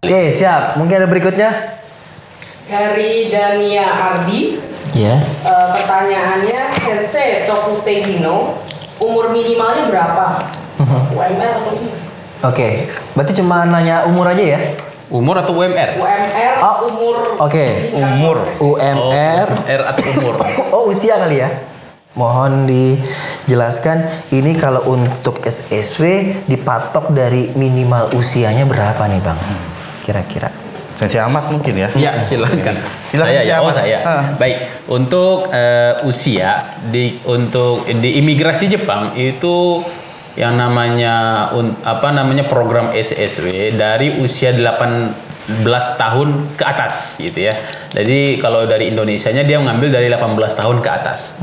Oke, siap. Mungkin ada berikutnya? Dari Dania Ardi. Ya. Pertanyaannya, Sensei Tokutegino, umur minimalnya berapa? UMR atau I? Oke, berarti cuma nanya umur aja ya? Umur atau UMR? UMR, umur. Oke. Umur. UMR. UMR atau umur. Oh, usia kali ya? Mohon dijelaskan, ini kalau untuk SSW dipatok dari minimal usianya berapa nih Bang? Kira-kira. Sensei Ahmad mungkin ya? Ya, silakan. Saya ya, saya. Baik, untuk usia untuk di imigrasi Jepang itu yang namanya program SSW dari usia 18 tahun ke atas gitu ya. Jadi kalau dari Indonesianya dia mengambil dari 18 tahun ke atas.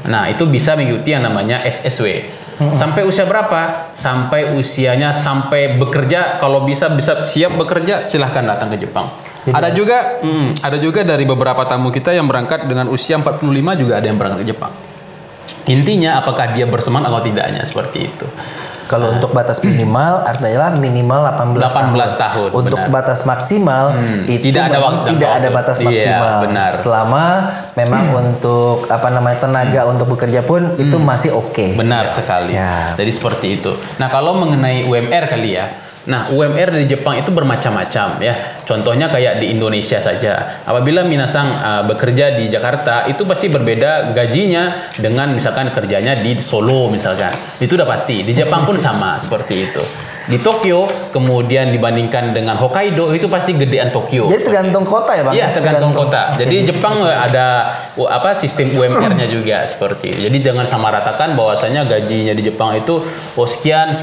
Nah, itu bisa mengikuti yang namanya SSW. Sampai usia berapa? Sampai usianya sampai bekerja, kalau bisa siap bekerja, silahkan datang ke Jepang. Jadi, ada juga dari beberapa tamu kita yang berangkat dengan usia 45 juga ada yang berangkat ke Jepang. Intinya apakah dia bersemangat atau tidaknya, seperti itu. Kalau untuk batas minimal artinya minimal 18 tahun. Untuk benar. Batas maksimal itu tidak ada batas maksimal. Iya, benar. Selama memang untuk tenaga untuk bekerja pun itu masih oke. Benar sekali. Ya. Jadi seperti itu. Nah, kalau mengenai UMR kali ya. Nah, UMR di Jepang itu bermacam-macam ya. Contohnya kayak di Indonesia saja. Apabila minasang bekerja di Jakarta, itu pasti berbeda gajinya dengan misalkan kerjanya di Solo misalkan. Itu udah pasti. Di Jepang pun sama seperti itu. Di Tokyo, kemudian dibandingkan dengan Hokkaido, itu pasti gedean Tokyo. Jadi tergantung kota ya Bang? Iya, tergantung kota. Jadi Jepang ada sistem UMR-nya juga seperti itu. Jadi jangan samaratakan bahwasanya gajinya di Jepang itu sekian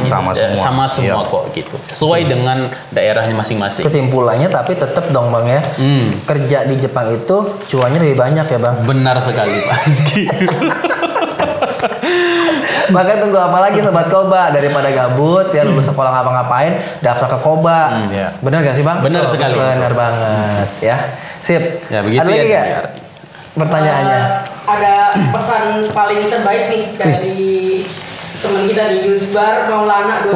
sama semua kok gitu. Sesuai dengan daerahnya masing-masing. Kesimpulannya tapi tetap dong Bang ya. Kerja di Jepang itu cuannya lebih banyak ya Bang? Benar sekali Pak Rizky. Maka tunggu apa lagi Sobat Koba, daripada gabut ya lulus sekolah ngapa-ngapain, daftar ke Koba. Bener gak sih Bang? Bener sekali. Bener banget ya. Sip. Ya begitu. Ada lagi gak pertanyaannya? Ada pesan paling terbaik nih dari teman kita di Yusbar Maulana.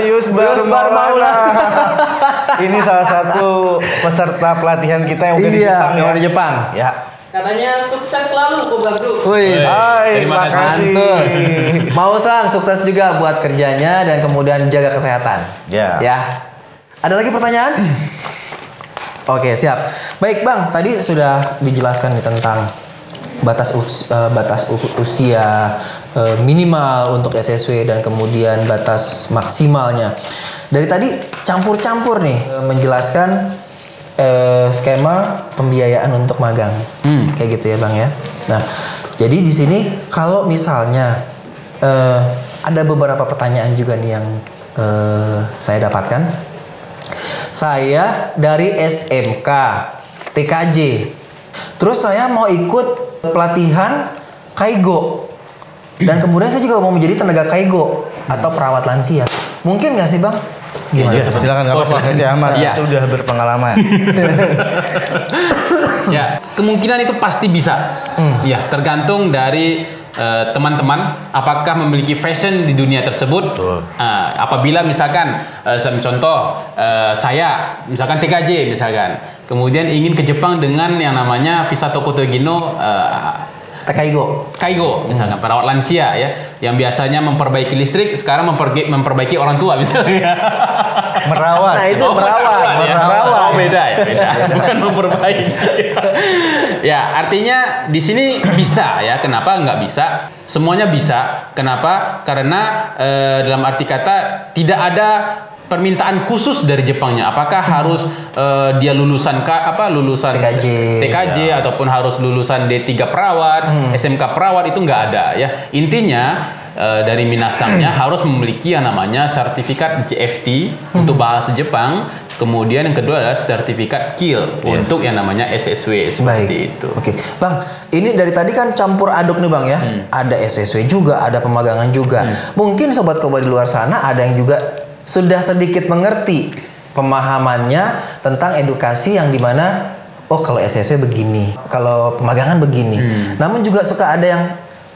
Yusbar Maulana. Ini salah satu peserta pelatihan kita yang udah di Jepang. Yang di Jepang. Ya. Katanya sukses selalu Koba Group. Terima kasih. Mau Sang, sukses juga buat kerjanya dan kemudian jaga kesehatan. Ya. Ada lagi pertanyaan? Oke, siap. Baik Bang, tadi sudah dijelaskan nih tentang batas usia minimal untuk SSW dan kemudian batas maksimalnya. Dari tadi campur-campur nih menjelaskan skema pembiayaan untuk magang, kayak gitu ya Bang ya. Nah, jadi di sini kalau misalnya ada beberapa pertanyaan juga nih yang saya dapatkan. Saya dari SMK TKJ, terus saya mau ikut pelatihan Kaigo, dan kemudian saya juga mau menjadi tenaga Kaigo atau perawat lansia. Mungkin nggak sih Bang? Gimana? Ya, silakan kalau Sensei Ahmad sudah berpengalaman. Ya, kemungkinan itu pasti bisa. Ya, tergantung dari teman-teman apakah memiliki fashion di dunia tersebut. Apabila misalkan contoh saya misalkan TKJ misalkan, kemudian ingin ke Jepang dengan yang namanya visa Tokutegino Kaigo misalkan perawat lansia ya, yang biasanya memperbaiki listrik sekarang memperbaiki orang tua misalnya. Merawat. Nah, itu merawat. Oh, beda ya, bukan memperbaiki. Ya, artinya di sini bisa ya. Kenapa nggak bisa? Semuanya bisa. Kenapa? Karena dalam arti kata tidak ada permintaan khusus dari Jepangnya. Apakah harus dia lulusan TKJ ataupun harus lulusan D3 perawat, SMK perawat, itu nggak ada ya. Intinya dari minasangnya harus memiliki yang namanya sertifikat JFT untuk bahasa Jepang. Kemudian yang kedua adalah sertifikat skill untuk yang namanya SSW seperti itu. Oke, Bang, ini dari tadi kan campur aduk nih Bang ya. Ada SSW juga, ada pemagangan juga. Mungkin Sobat Koba di luar sana ada yang juga sudah sedikit mengerti pemahamannya tentang edukasi yang dimana kalau SSW begini, kalau pemagangan begini. Namun juga suka ada yang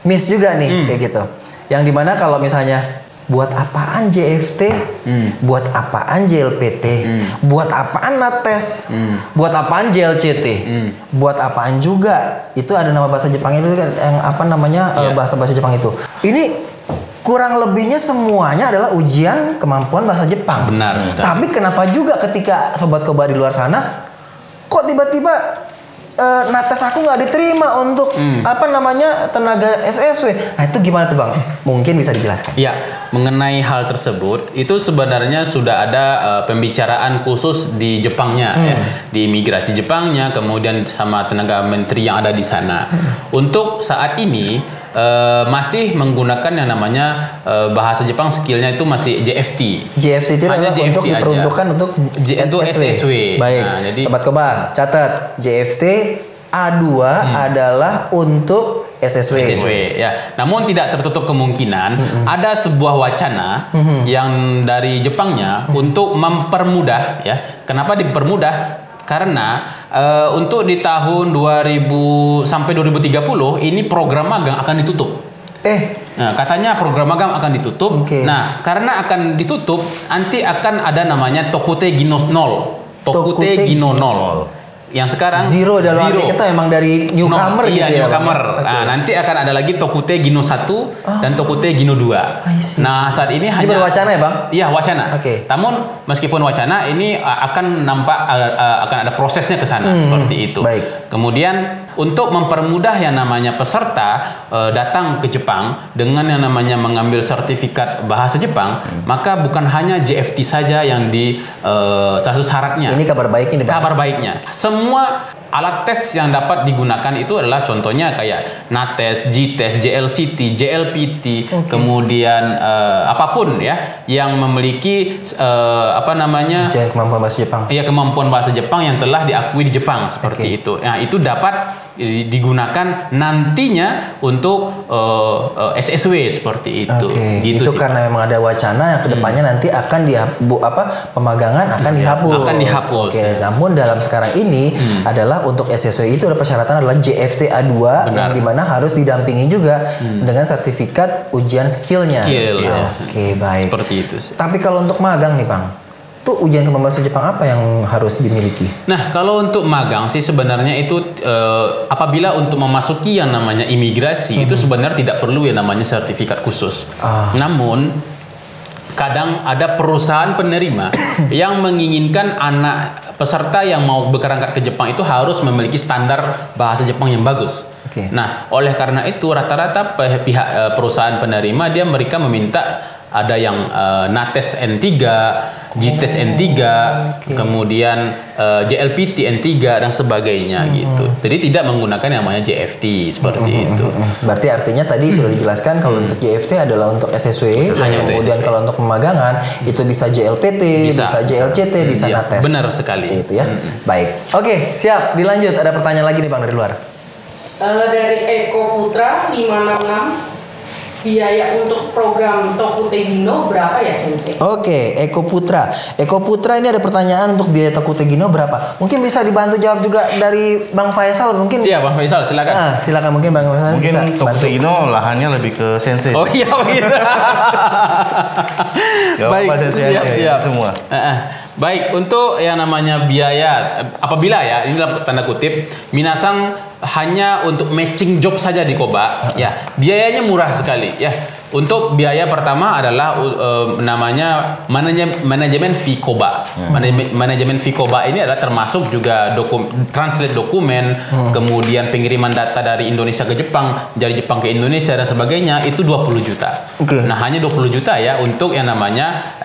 miss juga nih kayak gitu. Yang dimana kalau misalnya buat apaan JFT, buat apaan JLPT, buat apaan NATES, buat apaan JLCT, buat apaan juga. Itu ada nama bahasa Jepangnya itu yang apa namanya bahasa-bahasa Jepang itu. Ini kurang lebihnya semuanya adalah ujian kemampuan bahasa Jepang. Benar. Tapi kenapa juga ketika sobat Koba di luar sana, kok tiba-tiba NATES aku nggak diterima untuk apa namanya tenaga SSW. Nah itu gimana tuh Bang? Mungkin bisa dijelaskan. Ya, mengenai hal tersebut itu sebenarnya sudah ada pembicaraan khusus di Jepangnya, ya, di imigrasi Jepangnya, kemudian sama tenaga menteri yang ada di sana. Untuk saat ini masih menggunakan yang namanya bahasa Jepang skillnya itu masih JFT. JFT itu adalah untuk diperuntukkan untuk SSW. Baik, nah, jadi, Sobat Koba, catat JFT A2 adalah untuk SSW. Ya. Namun tidak tertutup kemungkinan ada sebuah wacana yang dari Jepangnya untuk mempermudah, ya. Kenapa dipermudah? Karena untuk di tahun 2000 sampai 2030 ini program magang akan ditutup. Nah, katanya program magang akan ditutup. Nah, karena akan ditutup, nanti akan ada namanya Tokute Gino 0. Tokute Gino 0. Yang sekarang zero dalam arti kita emang dari newcomer gitu ya. Newcomer. Nah, nanti akan ada lagi Tokute Gino 1 dan Tokute Gino 2. Nah, saat ini hanya baru wacana ya, Bang? Iya, wacana. Namun meskipun wacana ini akan nampak akan ada prosesnya ke sana seperti itu. Baik. Kemudian untuk mempermudah yang namanya peserta datang ke Jepang dengan yang namanya mengambil sertifikat bahasa Jepang, maka bukan hanya JFT saja yang di satu syaratnya. Ini kabar baiknya, Kabar baiknya. Semua alat tes yang dapat digunakan itu adalah contohnya kayak NATES, GTES, JLCT, JLPT, kemudian apapun ya yang memiliki apa namanya kemampuan bahasa Jepang. Iya, kemampuan bahasa Jepang yang telah diakui di Jepang seperti itu. Nah, itu dapat digunakan nantinya untuk SSW seperti itu. Gitu itu sih. Karena memang ada wacana yang kedepannya nanti akan pemagangan akan dihapus. Akan dihapus. Namun dalam sekarang ini adalah untuk SSW itu ada persyaratan adalah JFT A2 yang dimana harus didampingi juga dengan sertifikat ujian skillnya. Baik. Seperti itu sih. Tapi kalau untuk magang nih Bang, tuh ujian kemampuan bahasa Jepang apa yang harus dimiliki? Nah, kalau untuk magang sih sebenarnya itu apabila untuk memasuki yang namanya imigrasi itu sebenarnya tidak perlu yang namanya sertifikat khusus. Namun kadang ada perusahaan penerima yang menginginkan anak peserta yang mau berangkat ke Jepang itu harus memiliki standar bahasa Jepang yang bagus. Nah, oleh karena itu rata-rata pihak perusahaan penerima mereka meminta ada yang NATES N3, GTES N3, kemudian JLPT N3 dan sebagainya gitu. Jadi tidak menggunakan yang namanya JFT seperti itu. Berarti artinya tadi sudah dijelaskan kalau untuk JFT adalah untuk SSW, kemudian kalau untuk pemagangan itu bisa JLPT, bisa JLCT, bisa NATES. Benar sekali. Itu ya. Baik. Oke, siap. Dilanjut. Ada pertanyaan lagi nih Bang dari luar. Dari Eko Putra 566. Biaya untuk program Tokute Gino berapa ya Sensei? Oke, Eko Putra. Eko Putra ini ada pertanyaan untuk biaya Tokute Gino berapa? Mungkin bisa dibantu jawab juga dari Bang Faisal mungkin. Iya, Bang Faisal, silakan. Silakan mungkin Bang Faisal. Mungkin Tokute Gino lahannya lebih ke Sensei. Oh iya begitu. Baik, siap semua. Baik, untuk yang namanya biaya apabila ya ini dalam tanda kutip minasang hanya untuk matching job saja di Koba, ya biayanya murah sekali ya. Untuk biaya pertama adalah namanya manajemen fee Koba. Manajemen fee Koba ini adalah termasuk juga translate dokumen, kemudian pengiriman data dari Indonesia ke Jepang, dari Jepang ke Indonesia dan sebagainya itu 20 juta. Nah, hanya 20 juta ya untuk yang namanya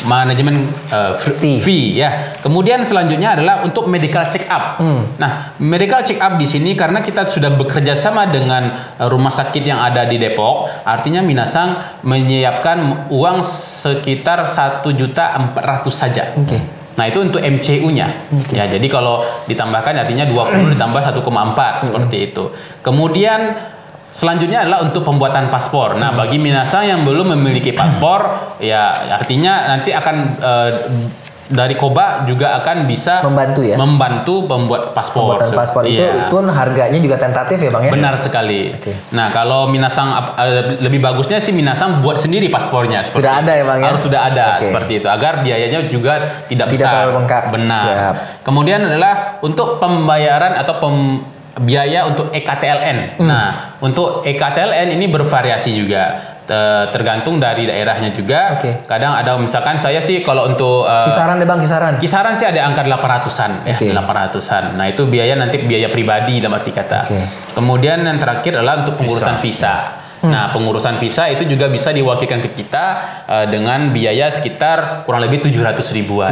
manajemen fee ya. Kemudian selanjutnya adalah untuk medical check up. Nah, medical check up di sini karena kita sudah bekerja sama dengan rumah sakit yang ada di Depok. Artinya minasang menyiapkan uang sekitar 1.400.000 saja. Nah, itu untuk MCU-nya. Ya, jadi kalau ditambahkan artinya 20 ditambah 1,4 seperti itu. Kemudian selanjutnya adalah untuk pembuatan paspor. Nah, bagi minasang yang belum memiliki paspor, ya artinya nanti akan dari Koba juga akan bisa membantu membuat paspor. Pembuatan paspor itu pun harganya juga tentatif ya Bang ya? Benar sekali. Nah kalau minasang lebih bagusnya sih minasang buat sendiri paspornya. Sudah ada ya Bang ya? Harus sudah ada seperti itu agar biayanya juga tidak besar. Terlalu bengkak. Benar. Siap. Kemudian adalah untuk pembayaran atau biaya untuk EKTLN. Nah untuk EKTLN ini bervariasi juga. Tergantung dari daerahnya juga. Kadang ada misalkan saya sih kalau untuk kisaran deh Bang, kisaran sih ada angka 800-an ya, 800-an. Nah, itu biaya nanti biaya pribadi dalam arti kata. Kemudian yang terakhir adalah untuk pengurusan visa. Nah, pengurusan visa itu juga bisa diwakilkan ke kita dengan biaya sekitar kurang lebih 700 ribuan.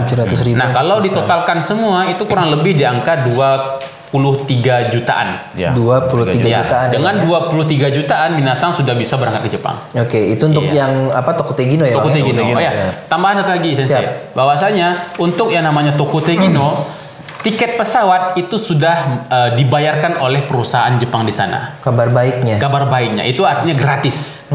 Nah, kalau ditotalkan semua itu kurang lebih di angka 23 jutaan. 23 jutaan. Dengan 23 jutaan minasang sudah bisa berangkat ke Jepang. Itu untuk yang Tokutegino ya Bang? Tokutegino. Tambahan satu lagi Sensei. Bahwasanya untuk yang namanya Tokutegino tiket pesawat itu sudah dibayarkan oleh perusahaan Jepang di sana. Kabar baiknya itu artinya gratis.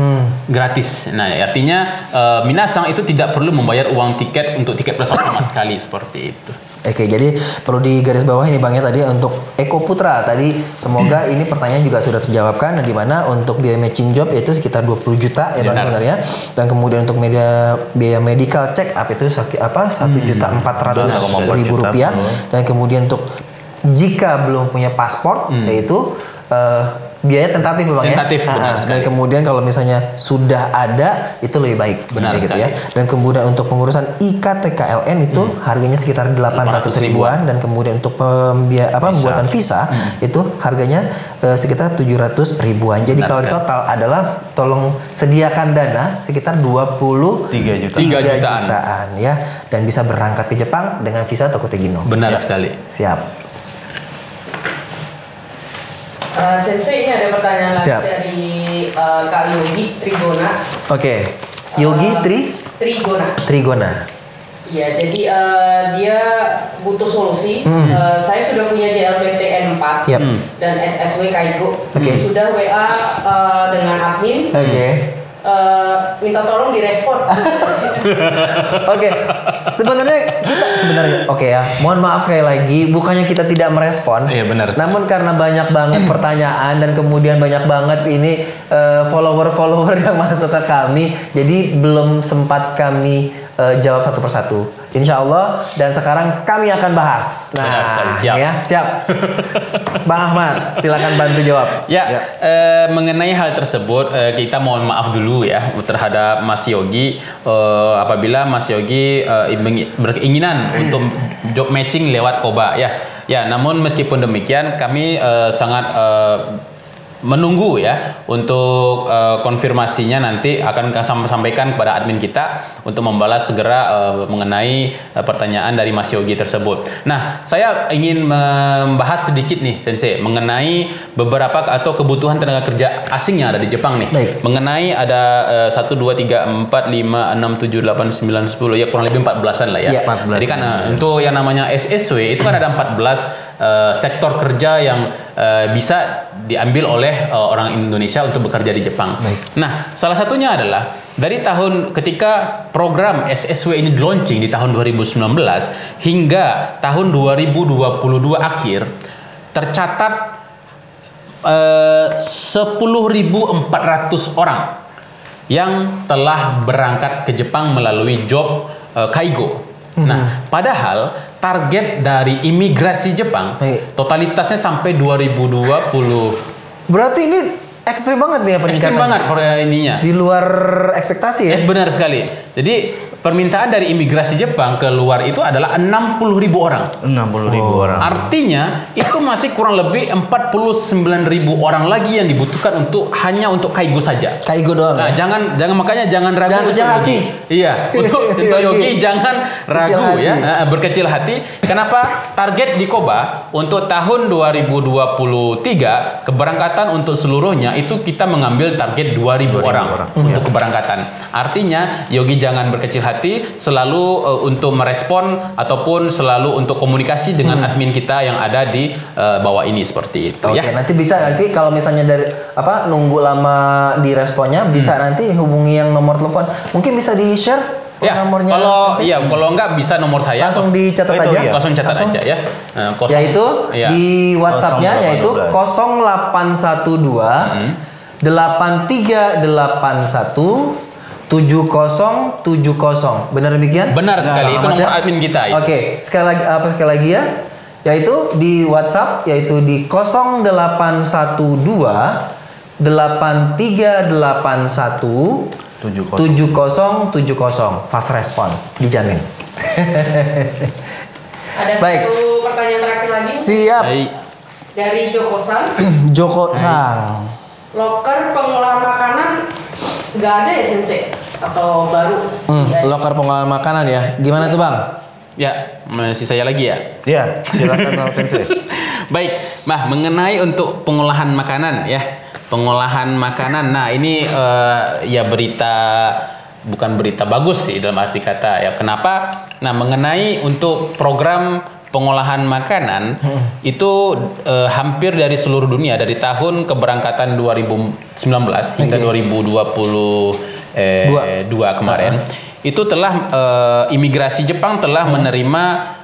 Gratis. Nah, artinya minasang itu tidak perlu membayar uang tiket untuk tiket pesawat sama sekali seperti itu. Jadi perlu digaris bawah ini Bang ya tadi untuk Eko Putra tadi semoga ini pertanyaan juga sudah terjawabkan, di mana untuk biaya matching job itu sekitar 20 juta ya Bang sebenarnya, dan kemudian untuk biaya medical check up itu 1.400.000 rupiah, dan kemudian untuk jika belum punya paspor yaitu biaya tentatif Bang tentatif, ya. Dan kemudian kalau misalnya sudah ada itu lebih baik gitu ya. Dan kemudian untuk pengurusan IKTKLN itu harganya sekitar 800 ribuan, dan kemudian untuk pembuatan visa itu harganya sekitar 700 ribuan. Jadi kalau di total adalah tolong sediakan dana sekitar 23 jutaan ya, dan bisa berangkat ke Jepang dengan visa Tokutegino. Benar sekali. Siap. Sensei, ini ada pertanyaan lagi dari Kak Yogi Trigona. Yogi Trigona. Ya, jadi dia butuh solusi. Saya sudah punya JLPT N4 dan SSW Kaigo. Sudah WA dengan admin. Minta tolong direspon. Sebenarnya mohon maaf sekali lagi, bukannya kita tidak merespon. Benar. Namun karena banyak banget pertanyaan dan kemudian banyak banget ini follower yang masuk ke kami, jadi belum sempat kami jawab satu persatu. Insya Allah, dan sekarang kami akan bahas. Siap. Bang Ahmad, silakan bantu jawab. Mengenai hal tersebut, kita mohon maaf dulu ya terhadap Mas Yogi. Apabila Mas Yogi berkeinginan untuk job matching lewat Koba namun meskipun demikian kami sangat menunggu ya untuk konfirmasinya, nanti akan kami sampaikan kepada admin kita untuk membalas segera mengenai pertanyaan dari Mas Yogi tersebut. Nah, saya ingin membahas sedikit nih Sensei mengenai beberapa atau kebutuhan tenaga kerja asing yang ada di Jepang nih. Mengenai ada 1, 2, 3, 4, 5, 6, 7, 8, 9, 10 ya kurang lebih 14-an lah ya. 14. Jadi kan untuk yang namanya SSW itu kan ada 14 sektor kerja yang bisa diambil oleh orang Indonesia untuk bekerja di Jepang. Nah, salah satunya adalah dari tahun ketika program SSW ini launching di tahun 2019 hingga tahun 2022 akhir tercatat 10.400 orang yang telah berangkat ke Jepang melalui job Kaigo. Nah, padahal target dari imigrasi Jepang totalitasnya sampai 2020. Berarti ini ekstrim banget nih peningkatannya. Ekstrim banget ininya. Di luar ekspektasi ya. Benar sekali. Jadi permintaan dari imigrasi Jepang ke luar itu adalah 60.000 orang. 60.000 orang. Artinya itu masih kurang lebih 49.000 orang lagi yang dibutuhkan hanya untuk Kaigo saja. Kaigo doang. Nah, jangan makanya jangan ragu. Jangan hati. Iya, untuk Yogi jangan ragu ya, berkecil hati. Kenapa? Target di Koba untuk tahun 2023 keberangkatan untuk seluruhnya itu kita mengambil target 2.000 orang untuk keberangkatan. Artinya Yogi jangan berkecil hati, selalu untuk merespon ataupun selalu untuk komunikasi dengan admin kita yang ada di bawah ini seperti itu. Nanti bisa kalau misalnya dari nunggu lama di responnya bisa nanti hubungi yang nomor telepon. Mungkin bisa di-share Ya, nomornya kalau enggak bisa nomor saya. Langsung dicatat aja. Ya. Langsung catat aja ya. Yaitu di WhatsApp-nya yaitu 0812 8381 7070. Benar demikian? Benar sekali. Itu nomor admin kita. Ya. Oke, sekali lagi ya. Yaitu di WhatsApp yaitu di 0812 8381 7070. Fast respon dijamin. Ada satu pertanyaan terakhir lagi. Siap. Dari Joko Sang. Joko Sang. Loker pengolahan makanan nggak ada ya Sensei? Atau baru? Loker pengolahan makanan ya. Gimana tuh Bang? Ya, masih saya lagi ya? Ya, silakan Bang Sensei. Baik, mengenai untuk pengolahan makanan ya. Pengolahan makanan. Nah, ini ya bukan berita bagus sih dalam arti kata ya. Kenapa? Nah, mengenai untuk program pengolahan makanan itu hampir dari seluruh dunia dari tahun keberangkatan 2019 hingga 2022 kemarin itu telah imigrasi Jepang telah menerima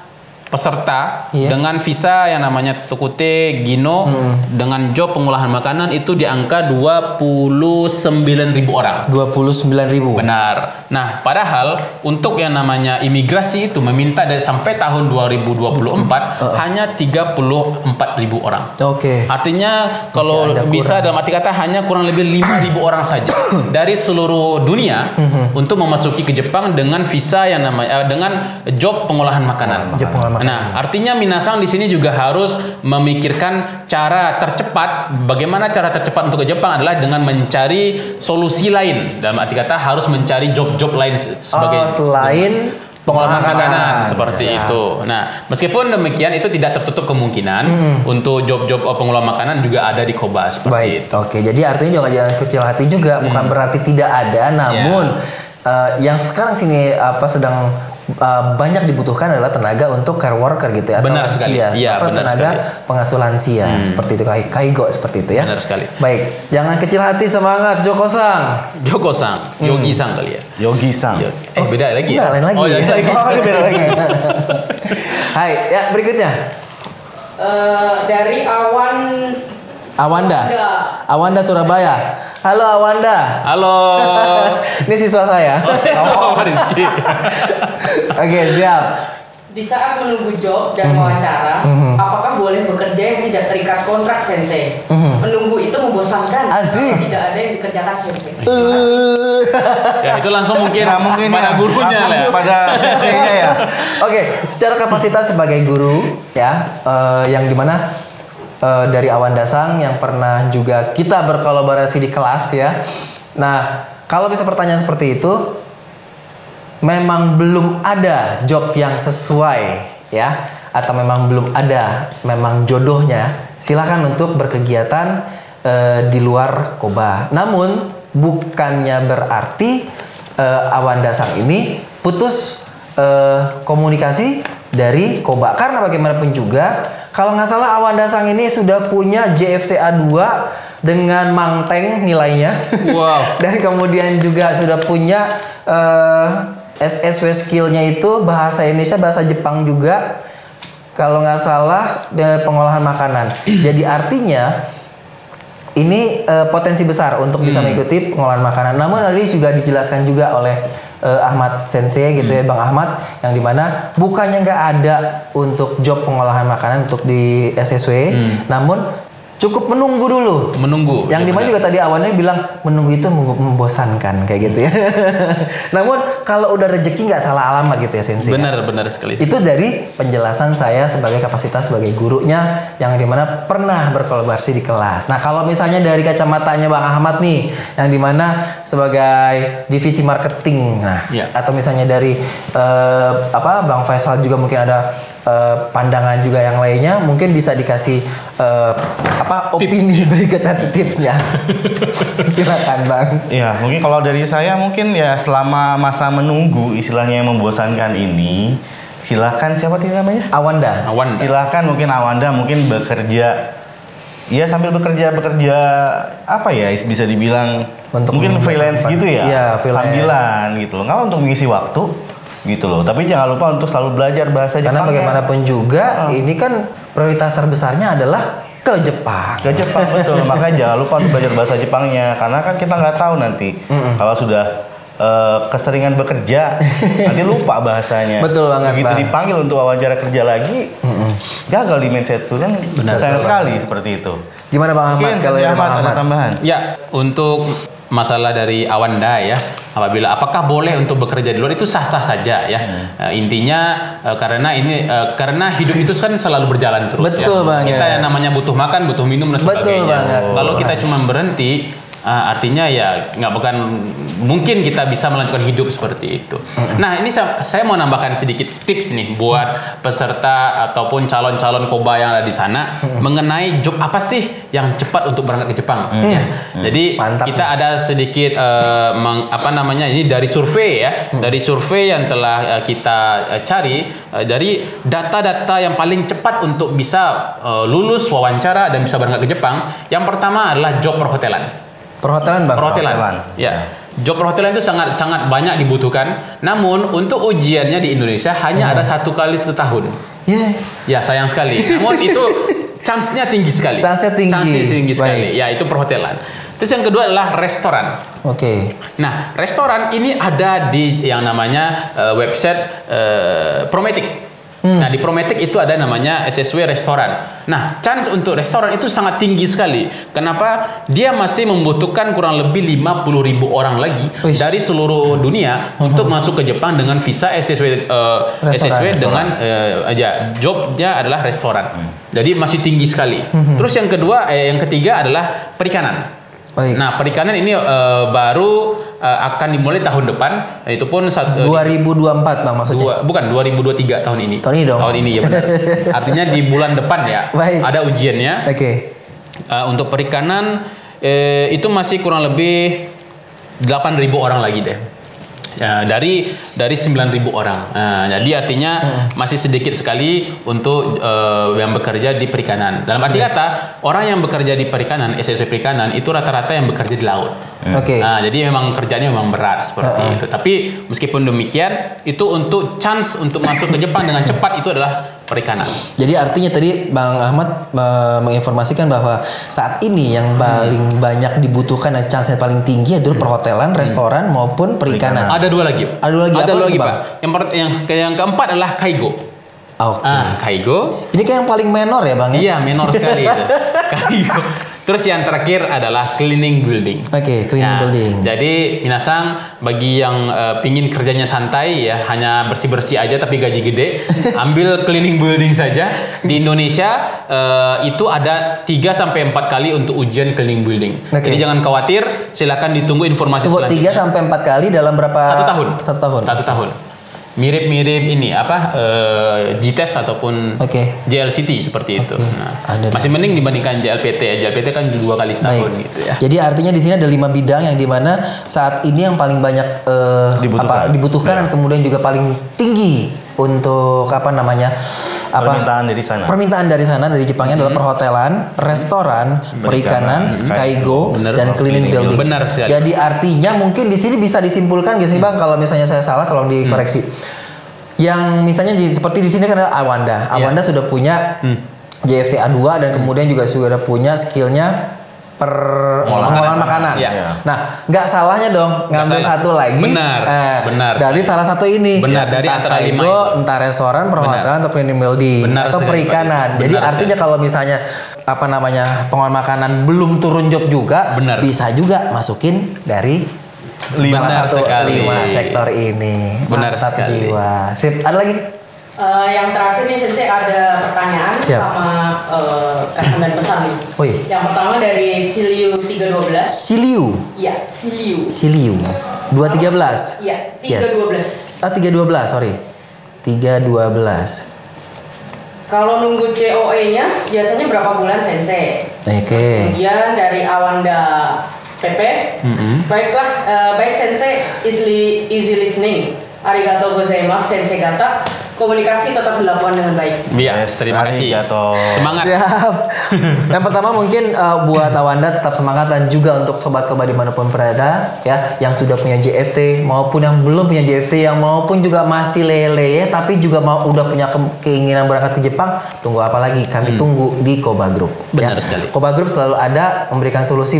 peserta dengan visa yang namanya Tokute Gino dengan job pengolahan makanan itu di angka 29.000 orang. 29.000. Benar. Nah, padahal untuk yang namanya imigrasi itu meminta dari sampai tahun 2024 hanya 34.000 orang. Oke. Artinya kalau bisa dalam arti kata hanya kurang lebih 5.000 orang saja dari seluruh dunia untuk memasuki ke Jepang dengan visa yang namanya dengan job pengolahan makanan. Nah, artinya Minasang di sini juga harus memikirkan cara tercepat. Bagaimana cara tercepat untuk ke Jepang adalah dengan mencari solusi lain. Dalam arti kata harus mencari job-job lain sebagai selain pengolahan makanan seperti itu. Nah, meskipun demikian itu tidak tertutup kemungkinan untuk job-job pengolahan makanan juga ada di Koba seperti itu. Oke, jadi artinya jangan kecil hati juga. Bukan berarti tidak ada, namun yang sekarang sini sedang banyak dibutuhkan adalah tenaga untuk care worker gitu ya, benar atau lansia, tenaga pengasuh lansia seperti itu, kaigo seperti itu ya. Benar sekali. Baik, jangan kecil hati, semangat Joko Sang. Joko Sang, Yogi Sang kali ya. Yogi Sang. Beda lagi. Enggak, lain lagi. Oh, lain lagi. Beda lagi. Hai, ya berikutnya. Dari Awanda Surabaya. Halo Awanda. Halo. Ini siswa saya. Oke, siap. Di saat menunggu job dan wawancara, apakah boleh bekerja yang tidak terikat kontrak Sensei? Menunggu itu membosankan. Asik. Tidak ada yang dikerjakan Sensei. Ya itu langsung mungkin pada gurunya lah. Pada senseinya ya. Oke, secara kapasitas sebagai guru ya, yang dimana dari Awanda Sang yang pernah juga kita berkolaborasi di kelas ya. Nah, kalau bisa pertanyaan seperti itu, memang belum ada job yang sesuai ya, atau memang belum ada memang jodohnya, silakan untuk berkegiatan di luar Koba. Namun bukannya berarti Awanda Sang ini putus komunikasi dari Koba, karena bagaimanapun juga kalau nggak salah Awanda Sang ini sudah punya JFTA 2 dengan Mangteng nilainya. Wow. Dan kemudian juga sudah punya SSW skillnya itu bahasa Indonesia, bahasa Jepang juga. Kalau nggak salah pengolahan makanan. Jadi artinya ini potensi besar untuk bisa mengikuti pengolahan makanan. Namun tadi juga dijelaskan juga oleh Ahmad Sensei gitu ya, Bang Ahmad, yang dimana bukannya nggak ada untuk job pengolahan makanan untuk di SSW, namun cukup menunggu dulu. Menunggu. Yang dimana juga tadi awalnya bilang menunggu itu membosankan kayak gitu ya. Namun kalau udah rezeki nggak salah alamat gitu ya Sensei. Benar sekali. Itu dari penjelasan saya sebagai kapasitas sebagai gurunya yang dimana pernah berkolaborasi di kelas. Nah kalau misalnya dari kacamatanya Bang Ahmad nih, yang dimana sebagai divisi marketing, atau misalnya dari Bang Faisal juga mungkin ada pandangan juga yang lainnya, mungkin bisa dikasih opini berikut nanti tipsnya. Silakan Bang. Ya mungkin kalau dari saya mungkin ya selama masa menunggu istilahnya yang membosankan ini, silakan siapa tadi namanya? Awanda. Silakan mungkin Awanda mungkin bekerja ya sambil bekerja apa ya bisa dibilang mungkin freelance gitu ya, sambilan gitu loh, nggak untuk mengisi waktu gitu loh. Tapi jangan lupa untuk selalu belajar bahasa Jepang. Karena bagaimanapun juga ini kan prioritas terbesarnya adalah ke Jepang. Ke Jepang betul. Makanya jangan lupa untuk belajar bahasa Jepangnya, karena kan kita nggak tahu nanti kalau sudah keseringan bekerja nanti lupa bahasanya. Betul banget. Begitu dipanggil untuk wawancara kerja lagi, gagal di mindset kan. Sayang sekali seperti itu. Gimana Bang Ahmad? Kalau yang Bang Ahmad tambahan? Ya, untuk masalah dari Awanda ya, apakah boleh untuk bekerja di luar, itu sah-sah saja ya. Intinya karena hidup itu kan selalu berjalan terus. Betul banget. Kita yang namanya butuh makan, butuh minum dan sebagainya. Kalau kita cuma berhenti, artinya ya nggak bukan mungkin kita bisa melanjutkan hidup seperti itu. Nah, ini saya mau nambahkan sedikit tips nih buat peserta ataupun calon-calon koba yang ada di sana mengenai job apa sih yang cepat untuk berangkat ke Jepang. Ya. Jadi mantap, kita ada sedikit ini dari survei ya, dari survei yang telah kita cari dari data-data yang paling cepat untuk bisa lulus wawancara dan bisa berangkat ke Jepang. Yang pertama adalah job perhotelan. Perhotelan Bang? Perhotelan. Ya. Job perhotelan itu sangat banyak dibutuhkan. Namun untuk ujiannya di Indonesia hanya ada 1 kali 1 tahun. Ya, sayang sekali. Namun itu chance-nya tinggi sekali. Chance-nya tinggi sekali. Ya, itu perhotelan. Terus yang kedua adalah restoran. Oke. Nah, restoran ini ada di yang namanya website Prometic. Nah, di Prometic itu ada namanya SSW restoran. Nah, chance untuk restoran itu sangat tinggi sekali. Kenapa? Dia masih membutuhkan kurang lebih 50.000 orang lagi dari seluruh dunia untuk masuk ke Jepang dengan visa SSW dengan jobnya adalah restoran. Jadi masih tinggi sekali. Terus yang ketiga adalah perikanan. Nah, perikanan ini baru akan dimulai tahun depan. Itu pun 2024 Bang maksudnya? Bukan, 2023 tahun ini. Tahun ini dong? Tahun ini, ya benar. Artinya di bulan depan ya. Ada ujiannya. Untuk perikanan itu masih kurang lebih 8.000 orang lagi deh. Ya, dari 9.000 orang. Nah, jadi artinya masih sedikit sekali untuk yang bekerja di perikanan. Dalam arti kata, orang yang bekerja di perikanan, SSW perikanan itu rata-rata yang bekerja di laut. Nah, jadi memang kerjanya memang berat seperti itu. Tapi meskipun demikian, itu untuk chance untuk masuk ke Jepang dengan cepat itu adalah perikanan. Jadi artinya tadi Bang Ahmad menginformasikan bahwa saat ini yang paling banyak dibutuhkan dan chance paling tinggi adalah perhotelan, restoran maupun perikanan. Ada 2 lagi. Ada lagi Pak. Yang keempat adalah Kaigo. Kaigo. Ini kayak yang paling menor ya Bang ya? Iya, menor sekali itu. Kaigo. Terus yang terakhir adalah cleaning building. Cleaning building. Jadi minasang bagi yang pingin kerjanya santai ya, hanya bersih-bersih aja tapi gaji gede, ambil cleaning building saja. Di Indonesia itu ada 3-4 kali untuk ujian cleaning building. Jadi jangan khawatir, silakan ditunggu informasi selanjutnya. 3-4 kali dalam berapa? 1 tahun. 1 tahun. Mirip-mirip ini GTES ataupun JLCT seperti itu. Nah, masih mending dibandingkan JLPT. JLPT kan 2 kali setahun gitu ya. Jadi artinya di sini ada 5 bidang yang dimana saat ini yang paling banyak dibutuhkan dan kemudian juga paling tinggi untuk permintaan dari sana dari Jepangnya adalah perhotelan, restoran, perikanan, Kaigo, dan cleaning building. Benar sekali. Jadi artinya mungkin di sini bisa disimpulkan guys Bang, kalau misalnya saya salah tolong dikoreksi. Yang misalnya seperti di sini kan ada Awanda. Awanda sudah punya JFT A2 dan kemudian juga sudah punya skillnya pengolahan makanan. Nah, nggak salahnya dong ngambil satu lagi. Benar. Dari salah satu ini. Benar, dari antara 5 itu. Entah restoran, perhotelan, atau cleaning building, atau perikanan. Jadi artinya kalau misalnya pengolahan makanan belum turun job juga, bisa juga masukin dari salah satu 5 sektor ini. Benar sekali. Jiwa. Sip. Ada lagi? Yang terakhir nih Sensei ada pertanyaan sama kesan dan pesan nih. Yang pertama dari Siliu 312. Siliu? Iya, Siliu. 213. Iya, 312. 312, sorry. 312. Kalau nunggu COE-nya biasanya berapa bulan Sensei? Kemudian dari Awanda PP. Baiklah, baik Sensei, easy listening. Arigatou gozaimasu Sensei Gata. komunikasi tetap dilakukan dengan baik. Iya, terima kasih. Semangat. Siap. Yang pertama mungkin buat Awanda tetap semangat, dan juga untuk sobat Koba dimanapun berada ya, yang sudah punya JFT maupun yang belum punya JFT, yang maupun juga masih lele ya, tapi juga udah punya keinginan berangkat ke Jepang, tunggu apa lagi? Kami tunggu di Koba Group. Benar ya. sekali. Koba Group selalu ada memberikan solusi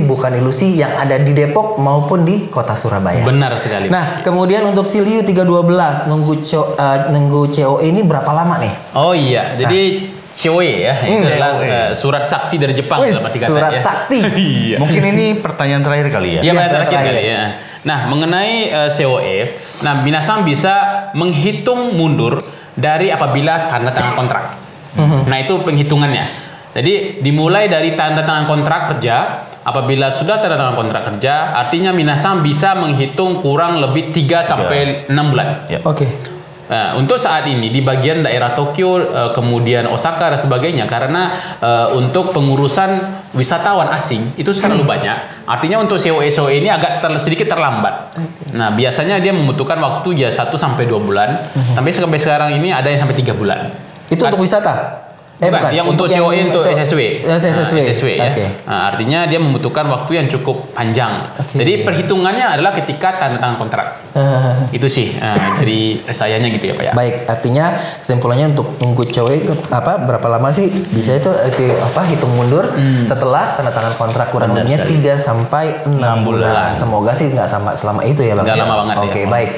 bukan ilusi yang ada di Depok maupun di Kota Surabaya. Benar sekali. Nah, kemudian untuk Siliu 312 nunggu COE ini berapa lama nih? Oh iya, jadi COE ya, itu adalah surat sakti dari Jepang dalam arti kata surat ya. sakti. Iya. Mungkin ini pertanyaan terakhir kali ya. Iya, terakhir kali ya. Nah, mengenai COE, nah Minasang bisa menghitung mundur dari apabila tanda tangan kontrak. Nah, itu penghitungannya. Jadi dimulai dari tanda tangan kontrak kerja. Apabila sudah tanda tangan kontrak kerja, artinya Minasang bisa menghitung kurang lebih 3 sampai 6 bulan. Ya. Oke. Nah, untuk saat ini di bagian daerah Tokyo, kemudian Osaka dan sebagainya, karena untuk pengurusan wisatawan asing itu terlalu banyak. Artinya untuk COE ini agak sedikit terlambat. Nah, biasanya dia membutuhkan waktu ya 1 sampai 2 bulan. Sampai sekarang ini ada yang sampai 3 bulan. Itu untuk wisata? Bukan, yang untuk COE untuk SSW. SSW ya. Nah, artinya dia membutuhkan waktu yang cukup panjang. Jadi perhitungannya adalah ketika tanda tangan kontrak. Itu sih dari sayanya gitu ya Pak ya. Baik, artinya kesimpulannya untuk nunggu COE berapa lama sih? Bisa itu hitung mundur setelah tanda tangan kontrak kurang lebihnya 3 sampai 6 bulan. Semoga sih nggak selama itu ya Bang. Nggak lama banget. Oke, baik.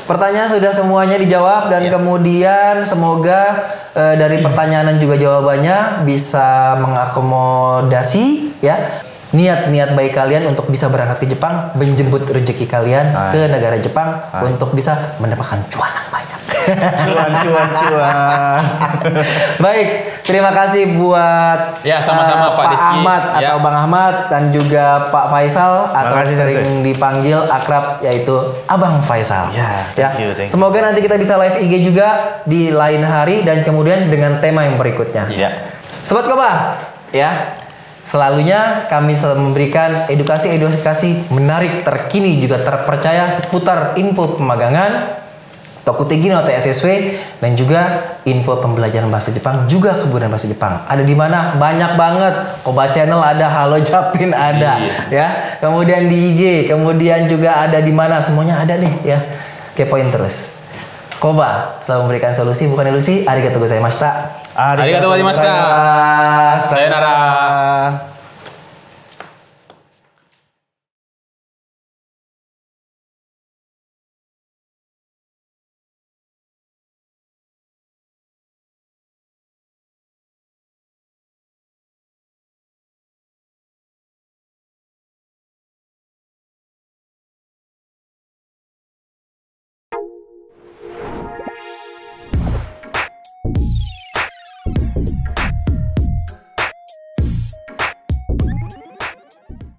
Pertanyaan sudah semuanya dijawab, dan kemudian semoga dari pertanyaan dan juga jawabannya bisa mengakomodasi ya niat-niat baik kalian untuk bisa berangkat ke Jepang, menjemput rezeki kalian ke negara Jepang untuk bisa mendapatkan cuan yang banyak. Cuan. Baik, terima kasih buat sama-sama Pak Ahmad atau Bang Ahmad, dan juga Pak Faisal atau sering dipanggil akrab yaitu Abang Faisal. Thank you. Semoga nanti kita bisa live IG juga di lain hari dan kemudian dengan tema yang berikutnya. Sobat Koba, ya. Selalunya kami memberikan edukasi menarik, terkini juga terpercaya seputar info pemagangan, Tokutegi no TSSW, dan juga info pembelajaran bahasa Jepang, juga kebudayaan bahasa Jepang. Ada di mana? Banyak banget. Koba Channel ada, Halo Japin ada, ya. Kemudian di IG, kemudian juga ada di mana? Semuanya ada deh, ya. Kepoin terus. Koba selalu memberikan solusi bukan ilusi. Arigatou gozaimashita. Arigatou gozaimashita. Sayonara.